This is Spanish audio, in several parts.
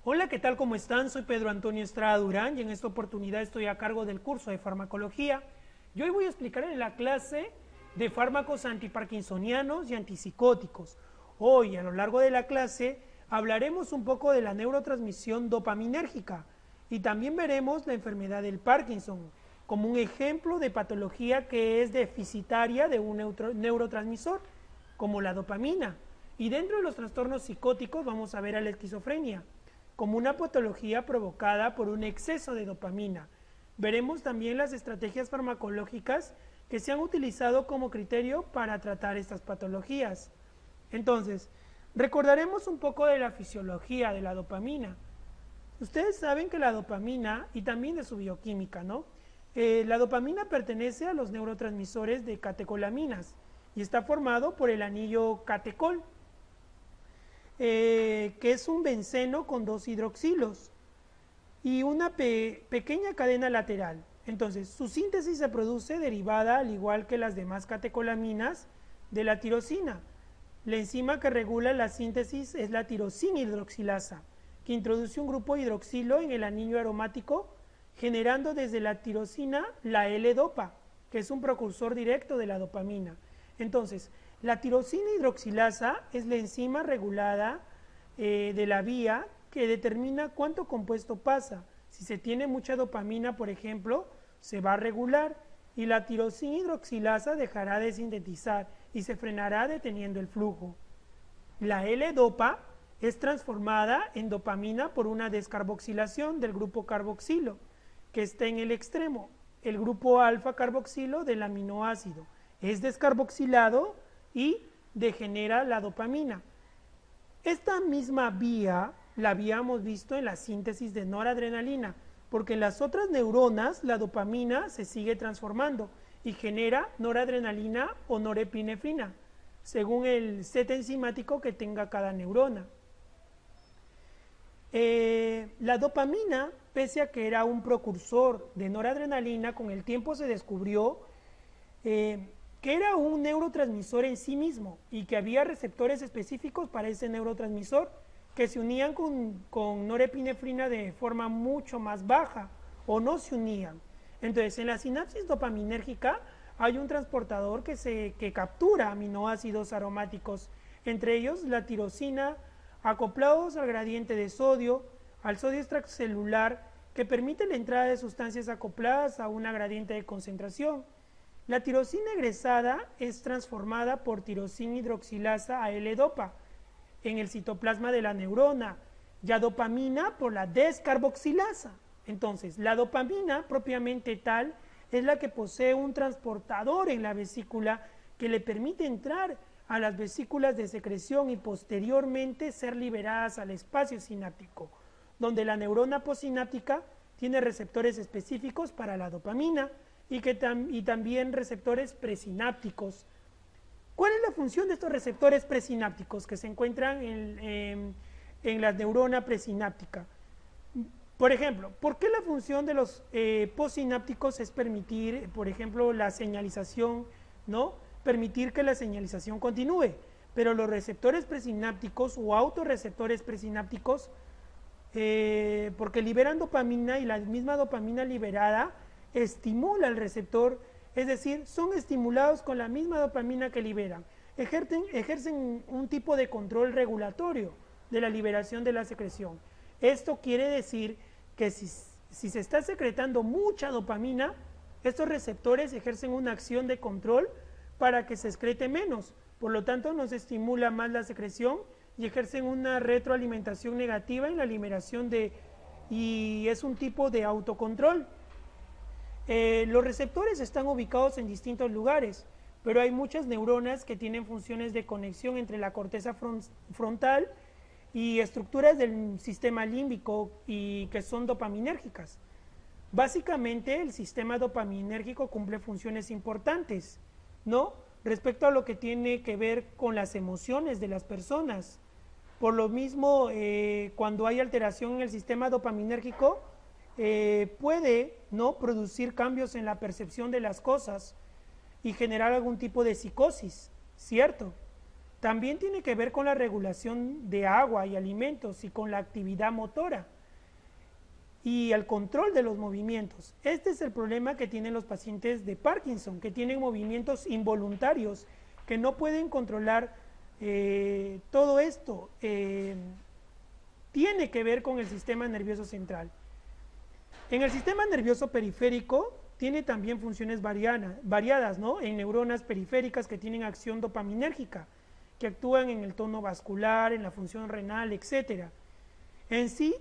Hola, ¿qué tal? ¿Cómo están? Soy Pedro Antonio Estrada Durán y en esta oportunidad estoy a cargo del curso de farmacología. Y hoy voy a explicar en la clase de fármacos antiparkinsonianos y antipsicóticos. Hoy, a lo largo de la clase, hablaremos un poco de la neurotransmisión dopaminérgica y también veremos la enfermedad del Parkinson como un ejemplo de patología que es deficitaria de un neurotransmisor, como la dopamina. Y dentro de los trastornos psicóticos vamos a ver a la esquizofrenia como una patología provocada por un exceso de dopamina. Veremos también las estrategias farmacológicas que se han utilizado como criterio para tratar estas patologías. Entonces, recordaremos un poco de la fisiología de la dopamina. Ustedes saben que la dopamina, y también de su bioquímica, ¿no? La dopamina pertenece a los neurotransmisores de catecolaminas y está formado por el anillo catecol, que es un benceno con dos hidroxilos y una pequeña cadena lateral. Entonces, su síntesis se produce derivada, al igual que las demás catecolaminas, de la tirosina. La enzima que regula la síntesis es la tirosina hidroxilasa, que introduce un grupo hidroxilo en el anillo aromático, generando desde la tirosina la L-dopa, que es un precursor directo de la dopamina. Entonces, la tirosina hidroxilasa es la enzima regulada de la vía que determina cuánto compuesto pasa. Si se tiene mucha dopamina, por ejemplo, se va a regular y la tirosina hidroxilasa dejará de sintetizar y se frenará deteniendo el flujo. La L-dopa es transformada en dopamina por una descarboxilación del grupo carboxilo, que está en el extremo. El grupo alfa carboxilo del aminoácido es descarboxilado y degenera la dopamina. Esta misma vía la habíamos visto en la síntesis de noradrenalina, porque en las otras neuronas la dopamina se sigue transformando y genera noradrenalina o norepinefrina, según el set enzimático que tenga cada neurona. La dopamina, pese a que era un precursor de noradrenalina, con el tiempo se descubrió que era un neurotransmisor en sí mismo y que había receptores específicos para ese neurotransmisor que se unían con norepinefrina de forma mucho más baja o no se unían. Entonces, en la sinapsis dopaminérgica hay un transportador que captura aminoácidos aromáticos, entre ellos la tirosina, acoplados al gradiente de sodio, al sodio extracelular, que permite la entrada de sustancias acopladas a una gradiente de concentración. La tirosina egresada es transformada por tirosina hidroxilasa a L-dopa en el citoplasma de la neurona y a dopamina por la descarboxilasa. Entonces, la dopamina propiamente tal es la que posee un transportador en la vesícula que le permite entrar a las vesículas de secreción y posteriormente ser liberadas al espacio sináptico, donde la neurona postsináptica tiene receptores específicos para la dopamina y también receptores presinápticos. ¿Cuál es la función de estos receptores presinápticos que se encuentran en la neurona presináptica? Por ejemplo, ¿por qué la función de los postsinápticos es permitir, por ejemplo, la señalización, ¿no? Permitir que la señalización continúe, pero los receptores presinápticos o autorreceptores presinápticos, porque liberan dopamina y la misma dopamina liberada estimula al receptor, es decir, son estimulados con la misma dopamina que liberan, ejercen un tipo de control regulatorio de la liberación de la secreción. Esto quiere decir que si se está secretando mucha dopamina, estos receptores ejercen una acción de control para que se excrete menos, por lo tanto no se estimula más la secreción y ejercen una retroalimentación negativa en la liberación y es un tipo de autocontrol. Los receptores están ubicados en distintos lugares, pero hay muchas neuronas que tienen funciones de conexión entre la corteza frontal y estructuras del sistema límbico y que son dopaminérgicas. Básicamente, el sistema dopaminérgico cumple funciones importantes, ¿no? Respecto a lo que tiene que ver con las emociones de las personas. Por lo mismo, cuando hay alteración en el sistema dopaminérgico, puede, ¿no?, producir cambios en la percepción de las cosas y generar algún tipo de psicosis, ¿cierto? También tiene que ver con la regulación de agua y alimentos y con la actividad motora y el control de los movimientos. Este es el problema que tienen los pacientes de Parkinson, que tienen movimientos involuntarios, que no pueden controlar todo esto. Tiene que ver con el sistema nervioso central. En el sistema nervioso periférico tiene también funciones variadas, ¿no? En neuronas periféricas que tienen acción dopaminérgica, que actúan en el tono vascular, en la función renal, etc. En sí,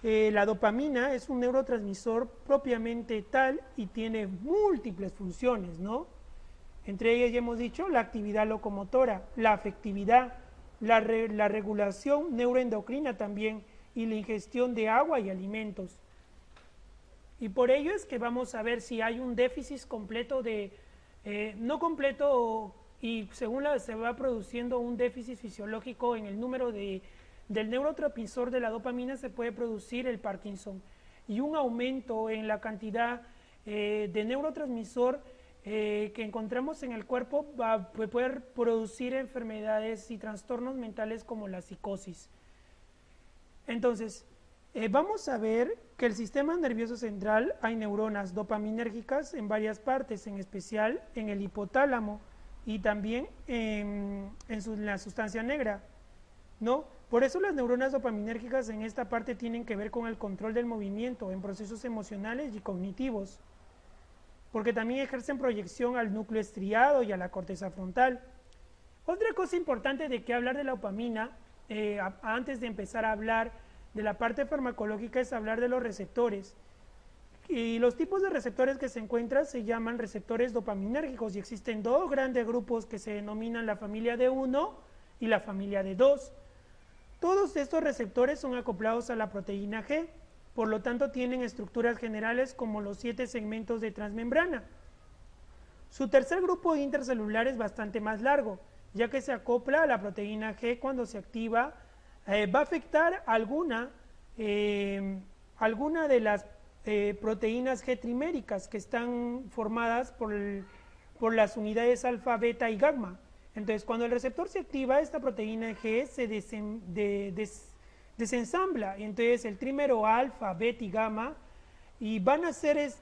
la dopamina es un neurotransmisor propiamente tal y tiene múltiples funciones, ¿no? Entre ellas ya hemos dicho la actividad locomotora, la afectividad, la regulación neuroendocrina también y la ingestión de agua y alimentos. Y por ello es que vamos a ver si hay un déficit completo de, no completo, y según se va produciendo un déficit fisiológico en el número del neurotransmisor de la dopamina, se puede producir el Parkinson. Y un aumento en la cantidad de neurotransmisor que encontramos en el cuerpo va a poder producir enfermedades y trastornos mentales como la psicosis. Entonces, vamos a ver que el sistema nervioso central hay neuronas dopaminérgicas en varias partes, en especial en el hipotálamo y también en la sustancia negra, ¿no? Por eso las neuronas dopaminérgicas en esta parte tienen que ver con el control del movimiento en procesos emocionales y cognitivos, porque también ejercen proyección al núcleo estriado y a la corteza frontal. Otra cosa importante de que hablar de la dopamina, antes de empezar a hablar de la parte farmacológica, es hablar de los receptores. Y los tipos de receptores que se encuentran se llaman receptores dopaminérgicos y existen dos grandes grupos que se denominan la familia D1 y la familia D2. Todos estos receptores son acoplados a la proteína G, por lo tanto tienen estructuras generales como los 7 segmentos de transmembrana. Su tercer grupo intercelular es bastante más largo, ya que se acopla a la proteína G cuando se activa. Va a afectar alguna de las proteínas G triméricas que están formadas por las unidades alfa, beta y gamma. Entonces, cuando el receptor se activa, esta proteína G se desensambla, y entonces el trímero alfa, beta y gamma, y van a hacer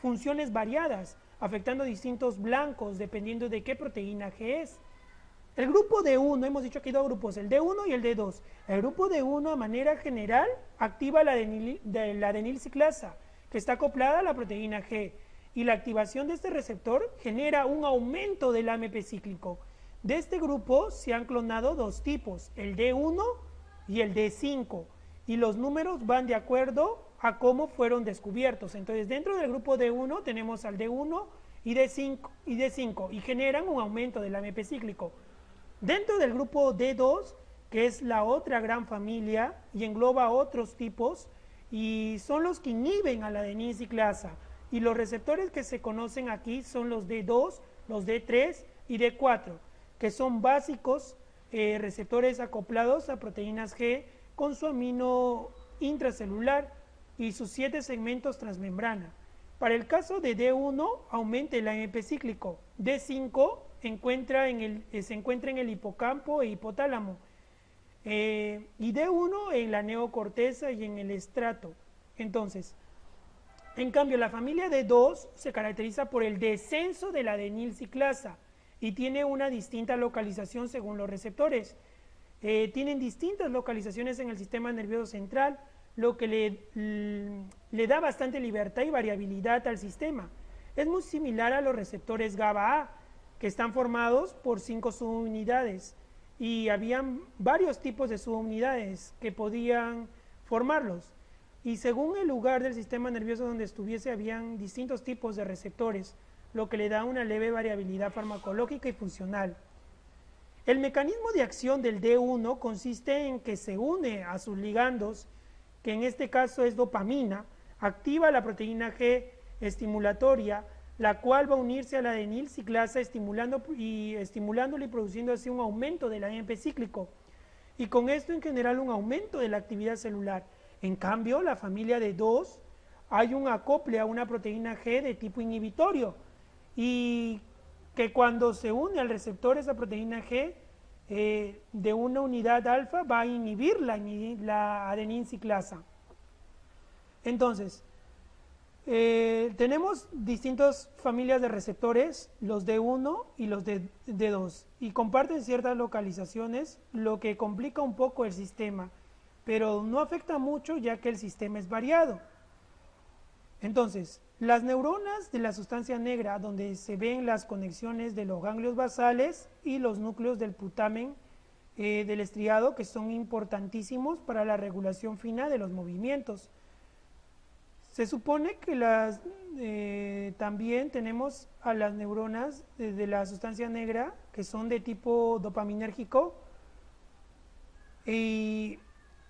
funciones variadas, afectando distintos blancos, dependiendo de qué proteína G es. El grupo D1, hemos dicho que hay dos grupos, el D1 y el D2. El grupo D1, a manera general, activa la adenilciclasa, que está acoplada a la proteína G, y la activación de este receptor genera un aumento del AMP cíclico. De este grupo se han clonado dos tipos, el D1 y el D5, y los números van de acuerdo a cómo fueron descubiertos. Entonces, dentro del grupo D1 tenemos al D1 y D5, y generan un aumento del AMP cíclico. Dentro del grupo D2, que es la otra gran familia y engloba otros tipos, y son los que inhiben a la adenilciclasa, y los receptores que se conocen aquí son los D2, los D3 y D4, que son básicos receptores acoplados a proteínas G con su amino intracelular y sus 7 segmentos transmembrana. Para el caso de D1 aumenta el AMP cíclico, D5 se encuentra en el hipocampo e hipotálamo, y D1 en la neocorteza y en el estrato. Entonces, en cambio, la familia D2 se caracteriza por el descenso de la adenilciclasa y tiene una distinta localización según los receptores. Tienen distintas localizaciones en el sistema nervioso central, lo que le da bastante libertad y variabilidad al sistema. Es muy similar a los receptores GABA-A, que están formados por 5 subunidades, y habían varios tipos de subunidades que podían formarlos, y según el lugar del sistema nervioso donde estuviese habían distintos tipos de receptores, lo que le da una leve variabilidad farmacológica y funcional. El mecanismo de acción del D1 consiste en que se une a sus ligandos, que en este caso es dopamina, activa la proteína G estimulatoria, la cual va a unirse a la adenilciclasa estimulándola y produciendo así un aumento del AMP cíclico, y con esto en general un aumento de la actividad celular. En cambio, la familia de 2 hay un acople a una proteína G de tipo inhibitorio, y que cuando se une al receptor esa proteína G de una unidad alfa va a inhibir la adenin-ciclasa. Entonces, tenemos distintas familias de receptores, los D1 y los D2, y comparten ciertas localizaciones, lo que complica un poco el sistema, pero no afecta mucho ya que el sistema es variado. Entonces, las neuronas de la sustancia negra, donde se ven las conexiones de los ganglios basales y los núcleos del putamen del estriado, que son importantísimos para la regulación fina de los movimientos. Se supone que también tenemos a las neuronas de la sustancia negra, que son de tipo dopaminérgico, y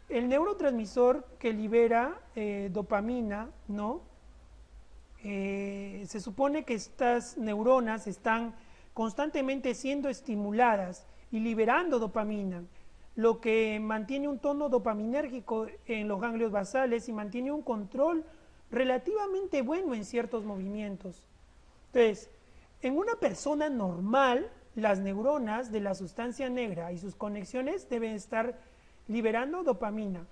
el neurotransmisor que libera dopamina, ¿no? Se supone que estas neuronas están constantemente siendo estimuladas y liberando dopamina, lo que mantiene un tono dopaminérgico en los ganglios basales y mantiene un control relativamente bueno en ciertos movimientos. Entonces, en una persona normal, las neuronas de la sustancia negra y sus conexiones deben estar liberando dopamina,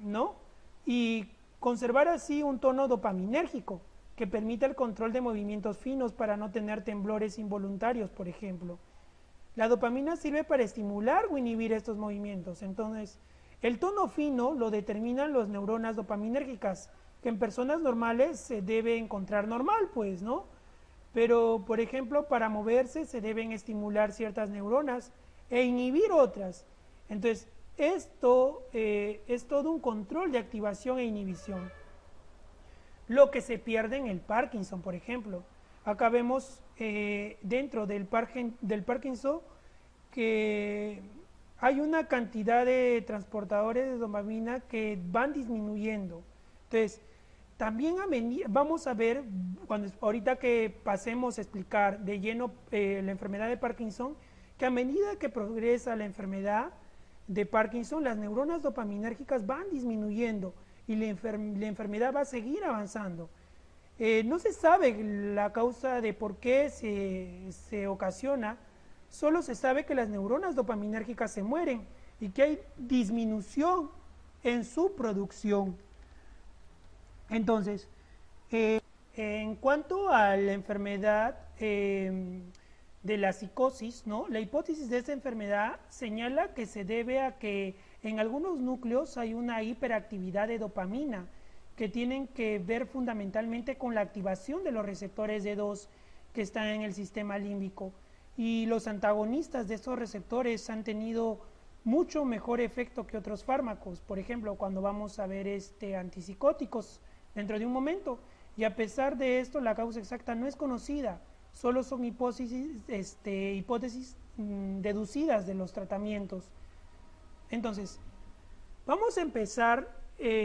¿no? Y conservar así un tono dopaminérgico que permita el control de movimientos finos para no tener temblores involuntarios, por ejemplo. La dopamina sirve para estimular o inhibir estos movimientos. Entonces, el tono fino lo determinan las neuronas dopaminérgicas, que en personas normales se debe encontrar normal, pues, ¿no? Pero, por ejemplo, para moverse se deben estimular ciertas neuronas e inhibir otras. Entonces, esto es todo un control de activación e inhibición. Lo que se pierde en el Parkinson, por ejemplo. Acá vemos dentro del Parkinson que hay una cantidad de transportadores de dopamina que van disminuyendo. Entonces, también vamos a ver, ahorita que pasemos a explicar de lleno la enfermedad de Parkinson, que a medida que progresa la enfermedad de Parkinson, las neuronas dopaminérgicas van disminuyendo y la enfermedad va a seguir avanzando. No se sabe la causa de por qué se ocasiona, solo se sabe que las neuronas dopaminérgicas se mueren y que hay disminución en su producción. Entonces, en cuanto a la enfermedad de la psicosis, ¿no? La hipótesis de esta enfermedad señala que se debe a que en algunos núcleos hay una hiperactividad de dopamina que tienen que ver fundamentalmente con la activación de los receptores D2 que están en el sistema límbico, y los antagonistas de estos receptores han tenido mucho mejor efecto que otros fármacos. Por ejemplo, cuando vamos a ver antipsicóticos dentro de un momento, y a pesar de esto la causa exacta no es conocida, solo son hipótesis deducidas de los tratamientos. Entonces, vamos a empezar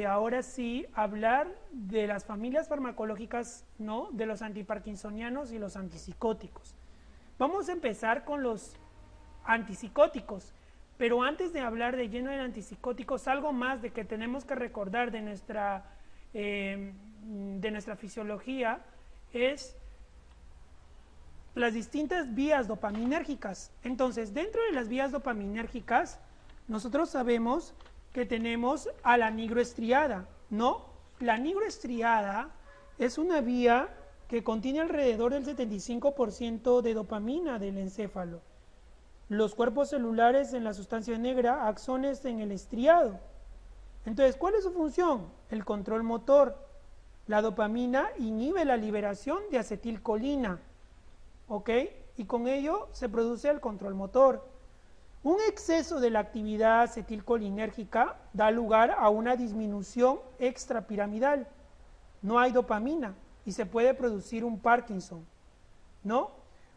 ahora sí a hablar de las familias farmacológicas, ¿no?, de los antiparkinsonianos y los antipsicóticos. Vamos a empezar con los antipsicóticos, pero antes de hablar de lleno de antipsicóticos, algo más de que tenemos que recordar de nuestra fisiología es las distintas vías dopaminérgicas. Entonces, dentro de las vías dopaminérgicas, nosotros sabemos que tenemos a la nigroestriada, ¿no? La nigroestriada es una vía que contiene alrededor del 75% de dopamina del encéfalo. Los cuerpos celulares en la sustancia negra, axones en el estriado. Entonces, ¿cuál es su función? El control motor. La dopamina inhibe la liberación de acetilcolina, ¿ok? Y con ello se produce el control motor. Un exceso de la actividad acetilcolinérgica da lugar a una disminución extrapiramidal. No hay dopamina y se puede producir un Parkinson, ¿no?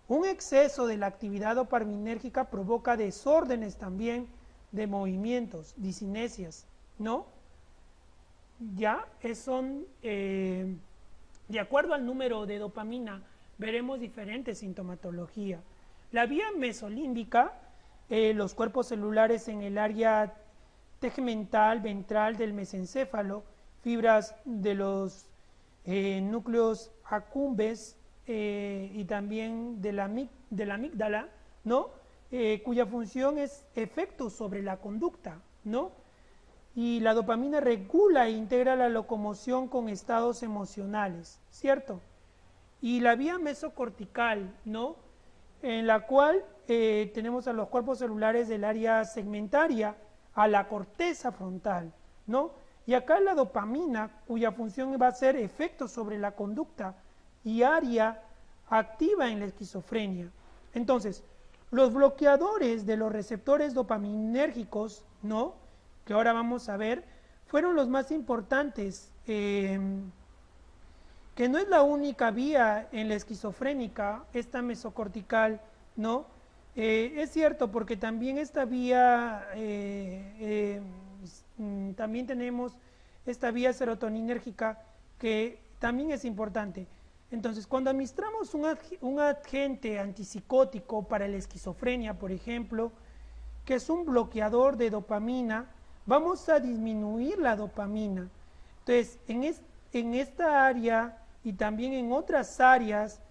Un exceso de la actividad dopaminérgica provoca desórdenes también de movimientos, discinesias, ¿no? Ya son, de acuerdo al número de dopamina, veremos diferentes sintomatología. La vía mesolímbica, los cuerpos celulares en el área tegmental ventral del mesencéfalo, fibras de los núcleos accumbens y también de la amígdala, ¿no? Cuya función es efecto sobre la conducta, ¿no? Y la dopamina regula e integra la locomoción con estados emocionales, ¿cierto? Y la vía mesocortical, ¿no? En la cual tenemos a los cuerpos celulares del área segmentaria, a la corteza frontal, ¿no? Y acá la dopamina, cuya función va a ser efecto sobre la conducta y área activa en la esquizofrenia. Entonces, los bloqueadores de los receptores dopaminérgicos, ¿no?, que ahora vamos a ver, fueron los más importantes, que no es la única vía en la esquizofrénica, esta mesocortical, ¿no? Es cierto, porque también esta vía, también tenemos esta vía serotoninérgica que también es importante. Entonces, cuando administramos un agente antipsicótico para la esquizofrenia, por ejemplo, que es un bloqueador de dopamina, vamos a disminuir la dopamina. Entonces, en esta área y también en otras áreas,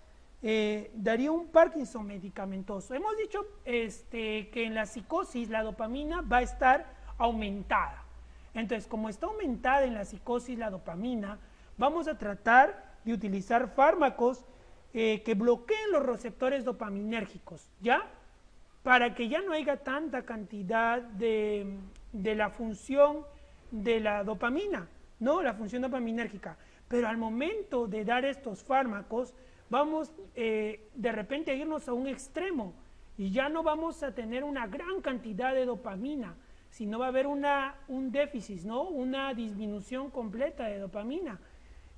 daría un Parkinson medicamentoso. Hemos dicho que en la psicosis la dopamina va a estar aumentada. Entonces, como está aumentada en la psicosis la dopamina, vamos a tratar de utilizar fármacos que bloqueen los receptores dopaminérgicos, ¿ya? Para que ya no haya tanta cantidad de la función de la dopamina, ¿no? La función dopaminérgica. Pero al momento de dar estos fármacos, vamos de repente a irnos a un extremo y ya no vamos a tener una gran cantidad de dopamina, sino va a haber un déficit, ¿no? Una disminución completa de dopamina.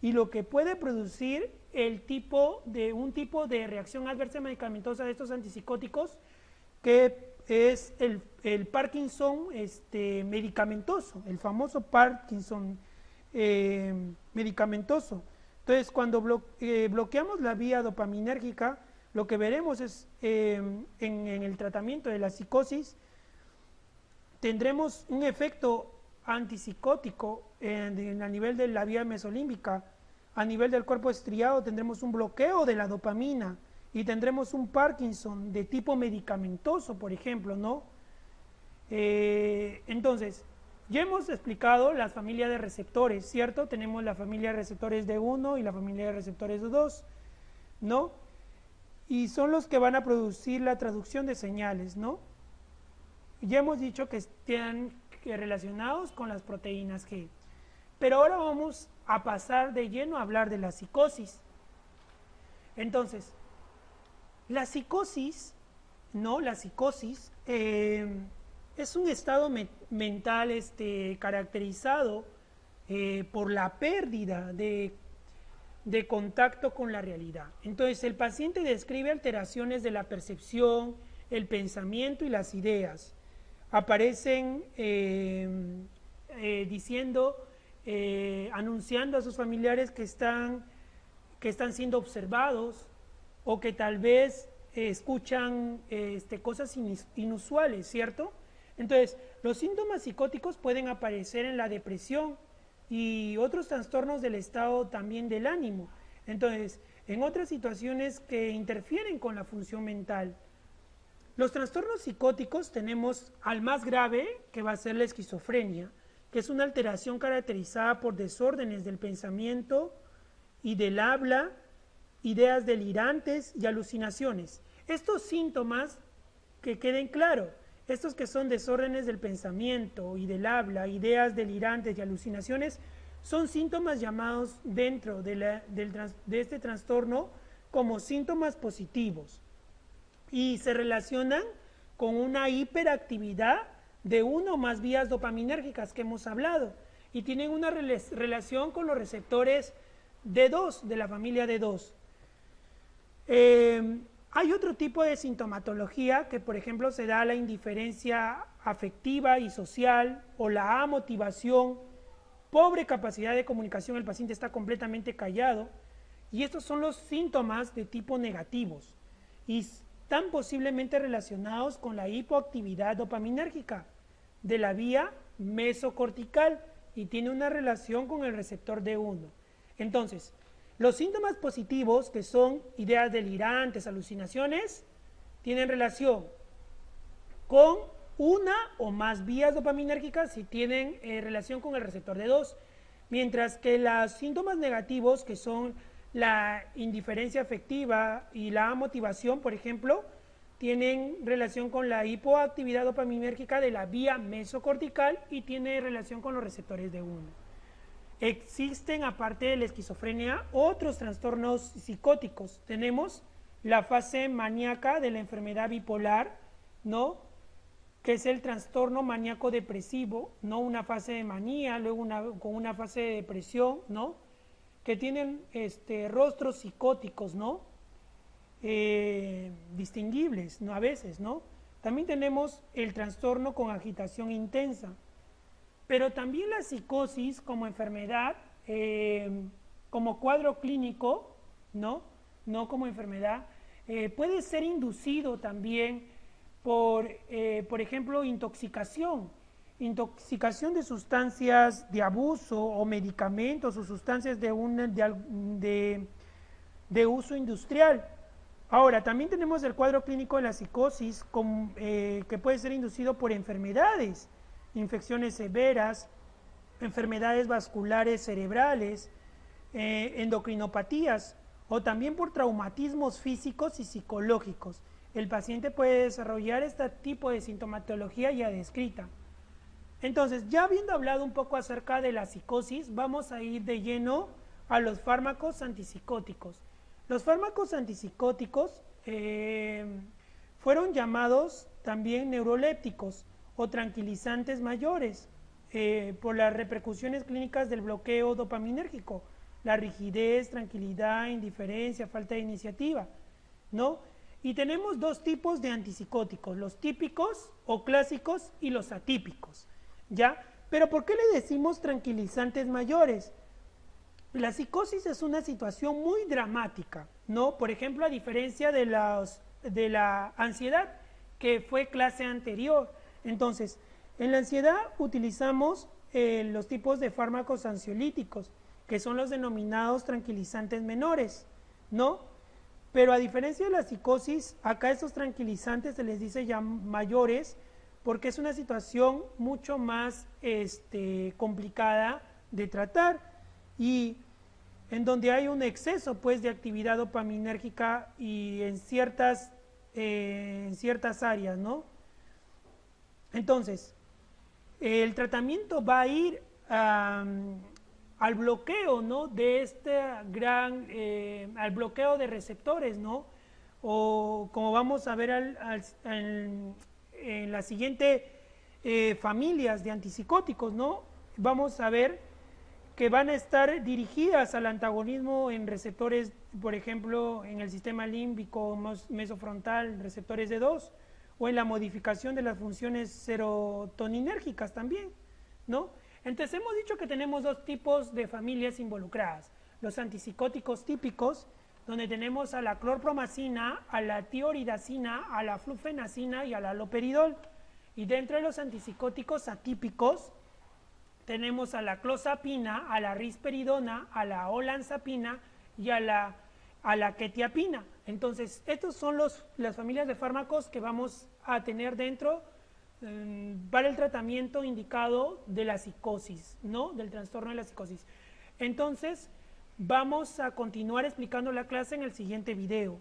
Y lo que puede producir un tipo de reacción adversa medicamentosa de estos antipsicóticos, que es el Parkinson medicamentoso, el famoso Parkinson medicamentoso. Entonces, cuando bloqueamos la vía dopaminérgica, lo que veremos es, en el tratamiento de la psicosis, tendremos un efecto antipsicótico a nivel de la vía mesolímbica. A nivel del cuerpo estriado tendremos un bloqueo de la dopamina y tendremos un Parkinson de tipo medicamentoso, por ejemplo, ¿no? Entonces, ya hemos explicado las familias de receptores, ¿cierto? Tenemos la familia de receptores D1 y la familia de receptores D2, ¿no? Y son los que van a producir la traducción de señales, ¿no? Ya hemos dicho que están relacionados con las proteínas G. Pero ahora vamos a pasar de lleno a hablar de la psicosis. Entonces, la psicosis, ¿no? La psicosis es un estado mental caracterizado por la pérdida de contacto con la realidad. Entonces, el paciente describe alteraciones de la percepción, el pensamiento y las ideas. Aparecen anunciando a sus familiares que están siendo observados, o que tal vez escuchan cosas inusuales, ¿cierto? Entonces, los síntomas psicóticos pueden aparecer en la depresión y otros trastornos del estado también del ánimo. Entonces, en otras situaciones que interfieren con la función mental. Los trastornos psicóticos tenemos al más grave, que va a ser la esquizofrenia, que es una alteración caracterizada por desórdenes del pensamiento y del habla, ideas delirantes y alucinaciones. Estos síntomas, que queden claros, estos que son desórdenes del pensamiento y del habla, ideas delirantes y alucinaciones, son síntomas llamados dentro de este trastorno como síntomas positivos y se relacionan con una hiperactividad de una o más vías dopaminérgicas que hemos hablado y tienen una relación con los receptores D2 de la familia D2. Hay otro tipo de sintomatología que, por ejemplo, se da la indiferencia afectiva y social o la amotivación, pobre capacidad de comunicación, el paciente está completamente callado, y estos son los síntomas de tipo negativos y están posiblemente relacionados con la hipoactividad dopaminérgica de la vía mesocortical y tiene una relación con el receptor D1. Entonces, Los síntomas positivos, que son ideas delirantes, alucinaciones, tienen relación con una o más vías dopaminérgicas si tienen relación con el receptor de 2, mientras que los síntomas negativos, que son la indiferencia afectiva y la motivación, por ejemplo, tienen relación con la hipoactividad dopaminérgica de la vía mesocortical y tiene relación con los receptores de 1. Existen, aparte de la esquizofrenia, otros trastornos psicóticos. Tenemos la fase maníaca de la enfermedad bipolar, ¿no?, que es el trastorno maníaco depresivo, ¿no?, una fase de manía, luego con una fase de depresión, ¿no?, que tienen rostros psicóticos, ¿no?, distinguibles, ¿no?, a veces, ¿no? También tenemos el trastorno con agitación intensa, pero también la psicosis como enfermedad, como cuadro clínico, ¿no?, no como enfermedad, puede ser inducido también por ejemplo, intoxicación de sustancias de abuso o medicamentos o sustancias de uso industrial. Ahora, también tenemos el cuadro clínico de la psicosis que puede ser inducido por enfermedades, infecciones severas, enfermedades vasculares cerebrales, endocrinopatías o también por traumatismos físicos y psicológicos. El paciente puede desarrollar este tipo de sintomatología ya descrita. Entonces, ya habiendo hablado un poco acerca de la psicosis, vamos a ir de lleno a los fármacos antipsicóticos. Los fármacos antipsicóticos fueron llamados también neurolépticos o tranquilizantes mayores por las repercusiones clínicas del bloqueo dopaminérgico, la rigidez, tranquilidad, indiferencia, falta de iniciativa, ¿no? Y tenemos dos tipos de antipsicóticos, los típicos o clásicos y los atípicos, ¿ya? Pero ¿por qué le decimos tranquilizantes mayores? La psicosis es una situación muy dramática, ¿no? Por ejemplo, a diferencia de la ansiedad, que fue clase anterior. Entonces, en la ansiedad utilizamos los tipos de fármacos ansiolíticos, que son los denominados tranquilizantes menores, ¿no? Pero a diferencia de la psicosis, acá estos tranquilizantes se les dice ya mayores porque es una situación mucho más complicada de tratar y en donde hay un exceso pues de actividad dopaminérgica y en ciertas áreas, ¿no? Entonces, el tratamiento va a ir al bloqueo, ¿no?, de al bloqueo de receptores, ¿no? O como vamos a ver en la siguiente familias de antipsicóticos, ¿no? Vamos a ver que van a estar dirigidas al antagonismo en receptores, por ejemplo, en el sistema límbico mesofrontal, receptores de 2, o en la modificación de las funciones serotoninérgicas también, ¿no? Entonces hemos dicho que tenemos dos tipos de familias involucradas, los antipsicóticos típicos, donde tenemos a la clorpromacina, a la tioridazina, a la flufenacina y al haloperidol. Y dentro de los antipsicóticos atípicos tenemos a la clozapina, a la risperidona, a la olanzapina y a la quetiapina. Entonces, estos son las familias de fármacos que vamos a tener dentro para el tratamiento indicado de la psicosis, ¿no?, del trastorno de la psicosis. Entonces, vamos a continuar explicando la clase en el siguiente video.